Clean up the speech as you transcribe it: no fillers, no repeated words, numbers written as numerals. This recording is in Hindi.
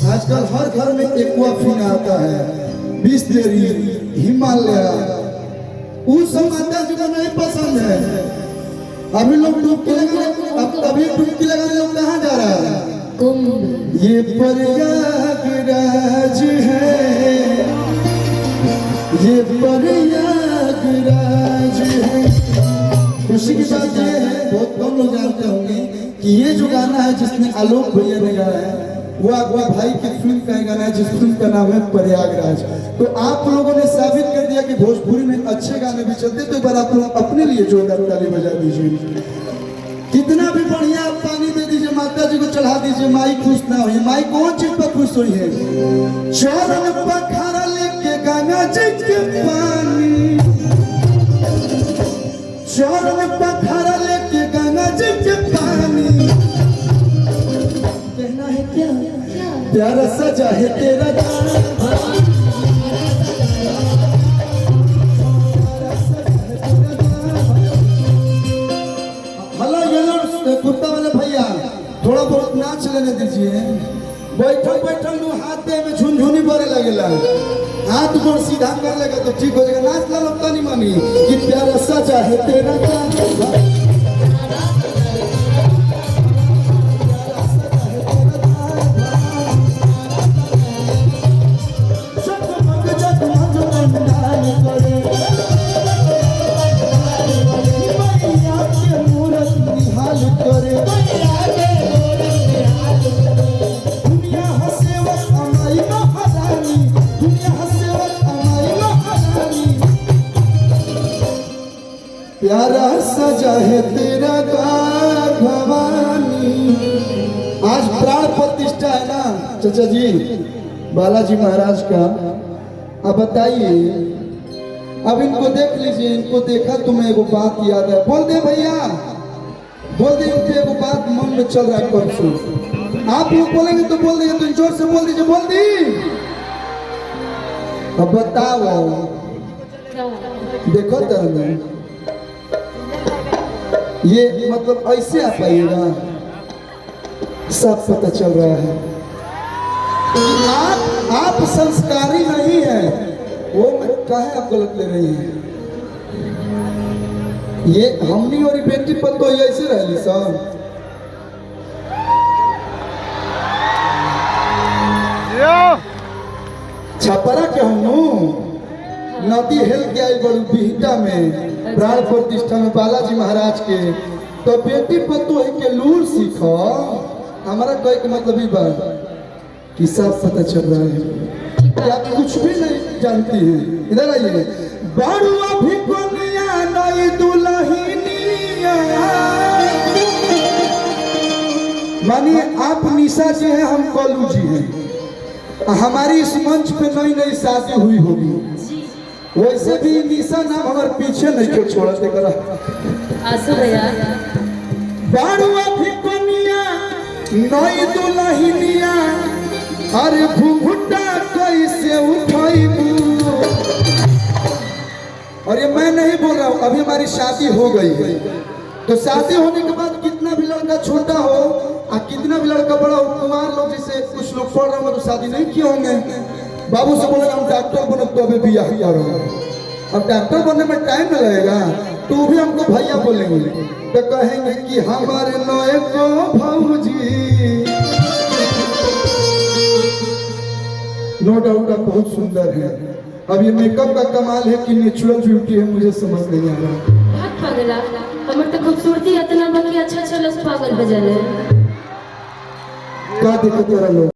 आजकल हर घर में एक्वाफिन आता है, बिस्लेरी, हिमालय, उस सब माता जी को नहीं पसंद है। अभी लोग डुबकी लगाने लोग कहाँ जा रहा है? ये प्रयागराज है, ये प्रयागराज है। खुशी की बात यह है, बहुत कम लोग जानते होंगे कि ये जो गाना है जिसने आलोक भैया ने गाया है, वो अगवा भाई की फिल्म का गाना है, जिस फिल्म का नाम है प्रयागराज। तो आप लोगों ने साबित कर दिया कि भोजपुरी में अच्छे गाने भी चलते, तो एक बार आप लोग अपने लिए जोरदार ताली बजा दीजिए। कितना भी बढ़िया आप पानी दे दीजिए, माता जी को चढ़ा दीजिए, माई खुश ना हुई। माई कौन चीज पर खुश हुई है? चरण पखारा लेके गंगा जी के पानी, चरण पखारा लेके गंगा जी के पानी। कहना है क्या? प्यारा सजा है तेरा कुत्ता वाले भैया थोड़ा बहुत नाच लेने दीजिए। बैठल बैठल हाथ में झुनझुनी पड़े लगेला, हाथ गोड़ सीधा कर लेगा तो ठीक हो जाएगा। नाच ला लगता नहीं मानी कि प्यारा सजा है तेरा प्यारा सजा है तेरा भवानी। आज प्राण प्रतिष्ठा है ना चाचा जी बालाजी महाराज का। अब बताइए, अब इनको देख लीजिए, इनको देखा तुम्हें एगो बात याद है? बोल दे भैया, बोल दे। इनको एगो बात मन में चल रहा है परसों। आप लोग बोलेंगे तो बोल दीजिए, तो जोर से बोल दीजिए। बोल दी। अब बताओ, देखो तरह ये मतलब ऐसे आप आइएगा, सब पता चल रहा है कि आप संस्कारी नहीं है। वो काहे आप गलत ले रही हैं? ये हमनी और बेटी पर तो ऐसे रही सब। छपरा के हम नदी हेल के आई बड़ू बिहटा में प्राण प्रतिष्ठा में बालाजी महाराज के। तो बेटी पतो है के लूर सीखो। हमारा कहे के मतलब ही बात कि सब पता चल रहा है कि आप कुछ भी नहीं जानती हैं। इधर आइए। बड़ुआ भी कोनिया नई दुल्हनिया, मानिए आप निशा जी हैं, हम कलू जी हैं। हमारी इस मंच पे नई नई शादी हुई होगी, वैसे भी निशा नाम हमारे पीछे नहीं क्यों छोड़ा देकर आसू भैया। बाड़ुआ भी कोनिया नई दुल्हनिया, अरे घुंघटा कैसे उठाईबू। और ये मैं नहीं बोल रहा हूँ, अभी हमारी शादी हो गई है। तो शादी होने के बाद कितना भी लड़का छोटा हो और कितना भी लड़का बड़ा हो, कुमार लोग जैसे कुछ लोग पढ़ रहे हो तो शादी नहीं किए होंगे। बाबू से बोले हम डॉक्टर बनो तो अभी बियाह करो। अब डॉक्टर बनने में टाइम न लगेगा, तो भी हमको भैया बोलेंगे तो कहेंगे कि हमारे नए को भौजी। नो डाउट आप बहुत सुंदर है। अब ये मेकअप का कमाल है कि नेचुरल ब्यूटी है, मुझे समझ नहीं आ रहा। बहुत पागल हमर तो खूबसूरती इतना बाकी अच्छा अच्छा लोग पागल बजल है। क्या दिक्कत है लोग?